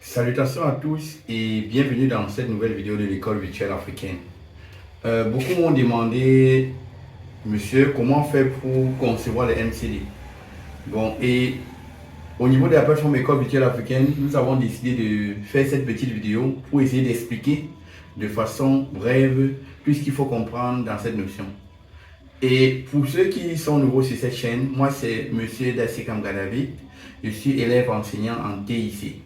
Salutations à tous et bienvenue dans cette nouvelle vidéo de l'école virtuelle africaine. Beaucoup m'ont demandé, monsieur, comment faire pour concevoir les MCD. Bon, et au niveau de la plateforme école virtuelle africaine, nous avons décidé de faire cette petite vidéo pour essayer d'expliquer de façon brève tout ce qu'il faut comprendre dans cette notion. Et pour ceux qui sont nouveaux sur cette chaîne, moi c'est monsieur Dassikam Gadavid, je suis élève enseignant en TIC.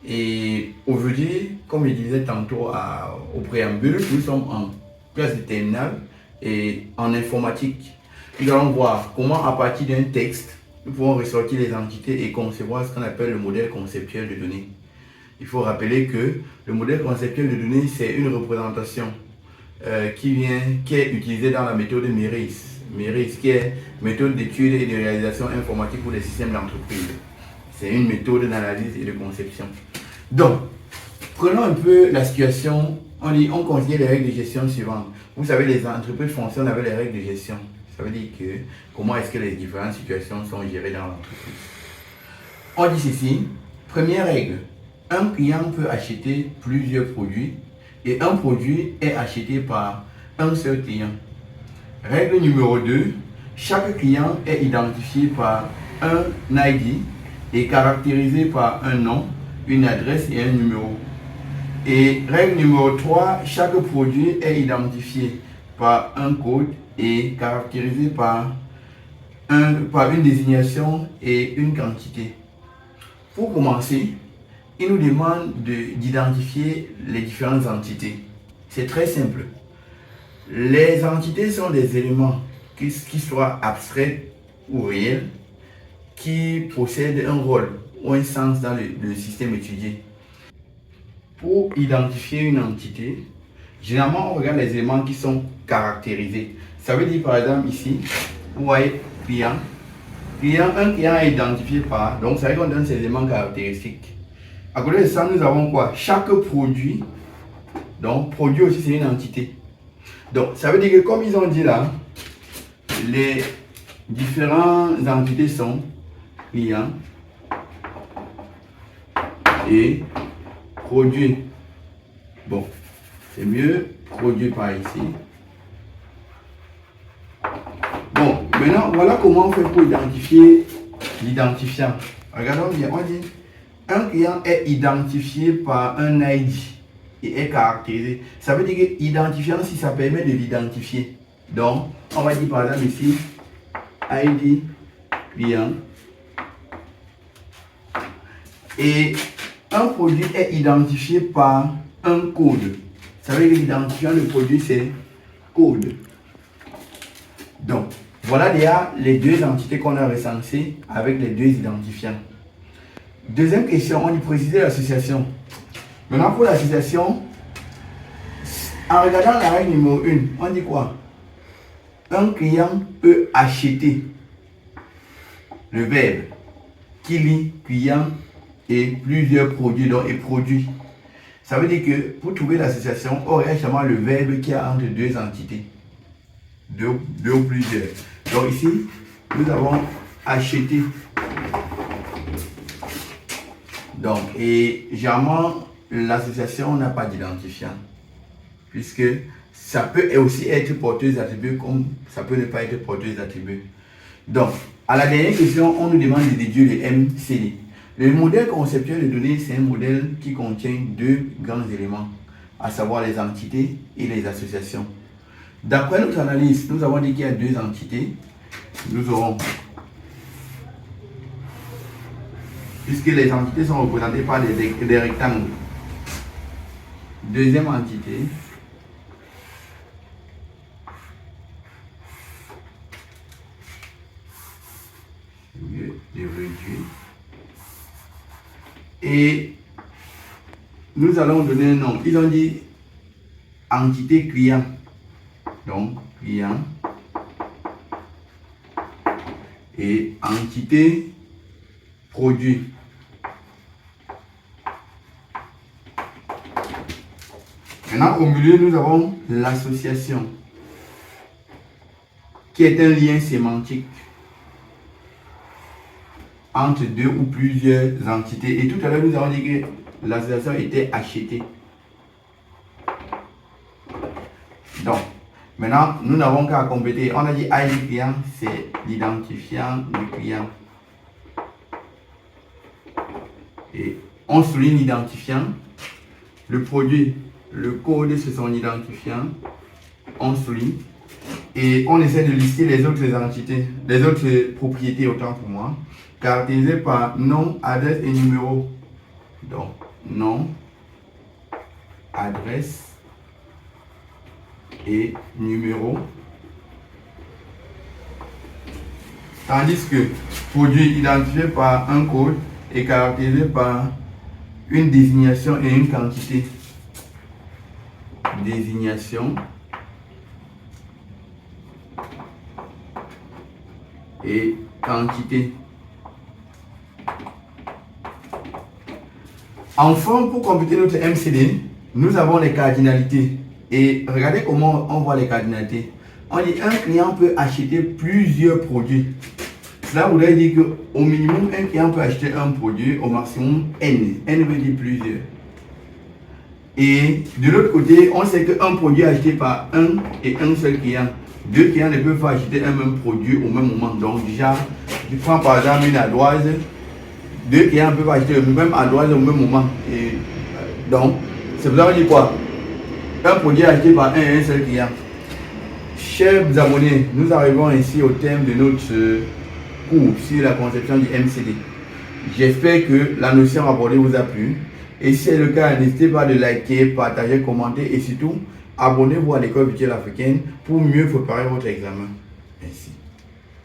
Et aujourd'hui, comme je disais tantôt au préambule, nous sommes en classe de terminale et en informatique. Nous allons voir comment à partir d'un texte, nous pouvons ressortir les entités et concevoir ce qu'on appelle le modèle conceptuel de données. Il faut rappeler que le modèle conceptuel de données, c'est une représentation qui est utilisée dans la méthode MERIS. MERIS qui est méthode d'étude et de réalisation informatique pour les systèmes d'entreprise. C'est une méthode d'analyse et de conception. Donc, prenons un peu la situation. On considère les règles de gestion suivantes. Vous savez, les entreprises fonctionnent avec les règles de gestion. Ça veut dire que comment est-ce que les différentes situations sont gérées dans l'entreprise. On dit ceci. Première règle. Un client peut acheter plusieurs produits et un produit est acheté par un seul client. Règle numéro 2. Chaque client est identifié par un ID et caractérisé par un nom, une adresse et un numéro. Et règle numéro 3, chaque produit est identifié par un code et caractérisé par une désignation et une quantité. Pour commencer, il nous demande d'identifier les différentes entités. C'est très simple. Les entités sont des éléments qui soient abstraits ou réels, qui possèdent un rôle ou un sens dans le système étudié. Pour identifier une entité, généralement on regarde les éléments qui sont caractérisés. Ça veut dire par exemple ici, vous voyez client. Un client est identifié par, donc ça veut dire qu'on donne ces éléments caractéristiques. À côté de ça, nous avons quoi? Chaque produit, donc produit aussi c'est une entité. Donc ça veut dire que comme ils ont dit là, les différentes entités sont client et produit. Bon, c'est mieux produit par ici. Bon, maintenant voilà comment on fait pour identifier l'identifiant. Regardons bien, on dit un client est identifié par un ID et est caractérisé. Ça veut dire que identifiant, si ça permet de l'identifier. Donc, on va dire par exemple ici ID client. Et un produit est identifié par un code. Ça veut dire que l'identifiant du produit, c'est code. Donc, voilà déjà les deux entités qu'on a recensées avec les deux identifiants. Deuxième question, on dit préciser l'association. Maintenant, pour l'association, en regardant la règle numéro 1, on dit quoi? Un client peut acheter. Le verbe qui lit client et plusieurs produits, donc et produits. Ça veut dire que pour trouver l'association, on regarde seulement le verbe qui a entre deux entités. Deux ou plusieurs. Donc ici, nous avons acheté. Donc, et généralement, l'association n'a pas d'identifiant. Puisque ça peut aussi être porteuse d'attributs comme ça peut ne pas être porteuse d'attributs. Donc, à la dernière question, on nous demande de déduire le MCD. Le modèle conceptuel de données, c'est un modèle qui contient deux grands éléments, à savoir les entités et les associations. D'après notre analyse, nous avons dit qu'il y a deux entités. Nous aurons, puisque les entités sont représentées par des rectangles. Deuxième entité, de réduire. Et nous allons donner un nom. Ils ont dit entité client. Donc, client. Et entité produit. Maintenant, au milieu, nous avons l'association, qui est un lien sémantique entre deux ou plusieurs entités. Et tout à l'heure, nous avons dit que l'association était achetée. Donc, maintenant, nous n'avons qu'à compléter. On a dit ID client, c'est l'identifiant du client. Et on souligne l'identifiant. Le produit, le code, c'est son identifiant. On souligne. Et on essaie de lister les autres entités, les autres propriétés, autant pour moi, caractérisées par nom, adresse et numéro. Donc, nom, adresse et numéro. Tandis que produit identifié par un code est caractérisé par une désignation et une quantité. Désignation et quantité. Enfin, pour compléter notre MCD, nous avons les cardinalités. Et regardez comment on voit les cardinalités. On dit un client peut acheter plusieurs produits. Cela voudrait dire qu'au minimum, un client peut acheter un produit, au maximum N. N veut dire plusieurs. Et de l'autre côté, on sait qu'un produit est acheté par un et un seul client. Deux clients ne peuvent pas acheter un même produit au même moment. Donc déjà, je prends par exemple une ardoise. Deux clients peuvent acheter le même ardoise au même moment. Et donc, c'est pour ça qu'on dit quoi? Un produit acheté par un et un seul client. Chers abonnés, nous arrivons ainsi au thème de notre cours sur la conception du MCD. J'espère que la notion abordée vous a plu. Et si c'est le cas, n'hésitez pas de liker, partager, commenter et surtout, abonnez-vous à l'école virtuelle africaine pour mieux préparer votre examen. Merci.